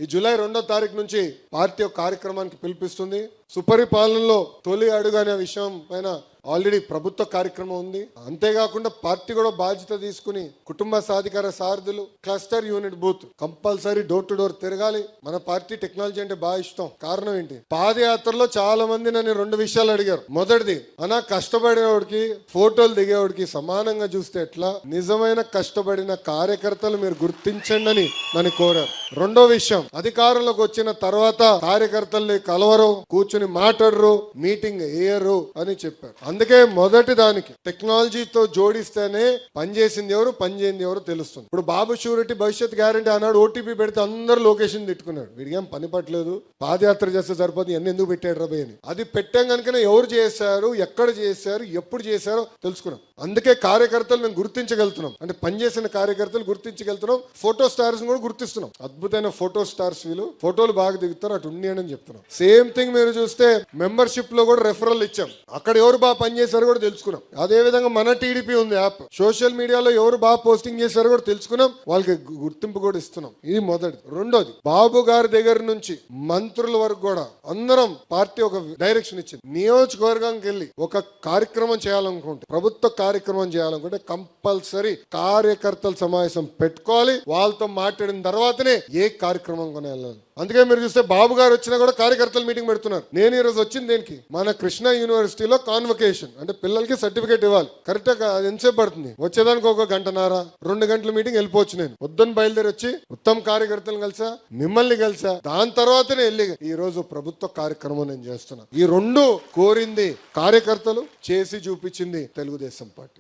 ఈ జూలై 2వ తారీఖు నుంచి పార్టీ ఒక కార్యక్రమానికి పిలిపిస్తుంది. సుపరిపాలనలో తొలి అడుగు అనే విషయం పైన ఆల్రెడీ ప్రభుత్వ కార్యక్రమం ఉంది. అంతేకాకుండా పార్టీ కూడా బాధ్యత తీసుకుని కుటుంబ సాధికార సారథులు, cluster unit booth compulsory door to door తిరగాలి. మన పార్టీ టెక్నాలజీ అంటే బాగా ఇష్టం. కారణం ఏంటి, పాదయాత్రలో చాలా మంది నన్ను 2 విషయాలు అడిగారు. మొదటిది, అనా కష్టపడేవాడికి ఫోటోలు దిగేవాడికి సమానంగా చూస్తే ఎట్లా, నిజమైన కష్టపడిన కార్యకర్తలు మీరు గుర్తించండి అని నన్ను కోరారు. రెండో విషయం, అధికారంలోకి వచ్చిన తర్వాత కార్యకర్తల్ని కలవరు, కూర్చుని మాట్లాడరు, మీటింగ్ వేయరు అని చెప్పారు. అందుకే మొదటి దానికి టెక్నాలజీతో జోడిస్తేనే పనిచేసింది ఎవరు, పనిచేయింది ఎవరు తెలుస్తుంది. ఇప్పుడు బాబు షూరిటీ భవిష్యత్ గ్యారంటీ అన్నాడు, ఓటీపీ పెడితే అందరూ లొకేషన్ తిట్టుకున్నాడు. వీడికేం పని పట్టలేదు, పాదయాత్ర చేస్తే సరిపోతుంది, ఎన్ని ఎందుకు పెట్టాడు రబై అని. అది పెట్టాం కనుకనే ఎవరు చేశారు, ఎక్కడ చేశారు, ఎప్పుడు చేశారో తెలుసుకున్నాం. అందుకే కార్యకర్తలు మేము గుర్తించగలుగుతున్నాం, అంటే పనిచేసిన కార్యకర్తలు గుర్తించగలుగుతున్నాం. ఫోటో స్టార్స్ కూడా గుర్తిస్తున్నాం. అద్భుతమైన ఫోటో స్టార్స్ వీళ్ళు, ఫోటోలు బాగా దిగుతారు, అటు ఉండి అని చెప్తున్నాం. సేమ్ థింగ్ మీరు చూస్తే మెంబర్షిప్ లో కూడా రెఫరల్ ఇచ్చాం, అక్కడ ఎవరు బాగా పనిచేశారు కూడా తెలుసుకున్నాం. అదే విధంగా మన టీడీపీ ఉంది యాప్, సోషల్ మీడియాలో ఎవరు బాగా పోస్టింగ్ చేశారో కూడా తెలుసుకున్నాం, వాళ్ళకి గుర్తింపు కూడా ఇస్తున్నాం. ఇది మొదటి. రెండోది, బాబు గారి దగ్గర నుంచి మంత్రుల వరకు కూడా అందరం పార్టీ ఒక డైరెక్షన్ ఇచ్చింది. నియోజకవర్గానికి వెళ్ళి ఒక కార్యక్రమం చేయాలనుకుంటే, ప్రభుత్వ కార్యక్రమం చేయాలనుకుంటే కంపల్సరీ కార్యకర్తల సమావేశం పెట్టుకోవాలి. వాళ్ళతో మాట్లాడిన తర్వాతనే ఏ కార్యక్రమం కొని వెళ్ళాలి. అందుకే మీరు చూస్తే బాబు గారు వచ్చినా కూడా కార్యకర్తలు మీటింగ్ పెడుతున్నారు. నేను ఈ రోజు వచ్చింది దేనికి, మన కృష్ణా యూనివర్సిటీలో కాన్వకేషన్ అంటే పిల్లలకి సర్టిఫికేట్ ఇవ్వాలి. కరెక్ట్ గా ఎంతసేపు పడుతుంది, వచ్చేదానికి 1 గంటన్నర 2 గంటల మీటింగ్ వెళ్ళిపోవచ్చు. నేను పొద్దున్న బయలుదేరి వచ్చి ఉత్తమ కార్యకర్తలను కలిసా, మిమ్మల్ని కలిసా, దాని తర్వాతనే వెళ్ళి ఈ రోజు ప్రభుత్వ కార్యక్రమం నేను చేస్తున్నా. ఈ 2 కోరింది కార్యకర్తలు, చేసి చూపించింది తెలుగుదేశం పార్టీ.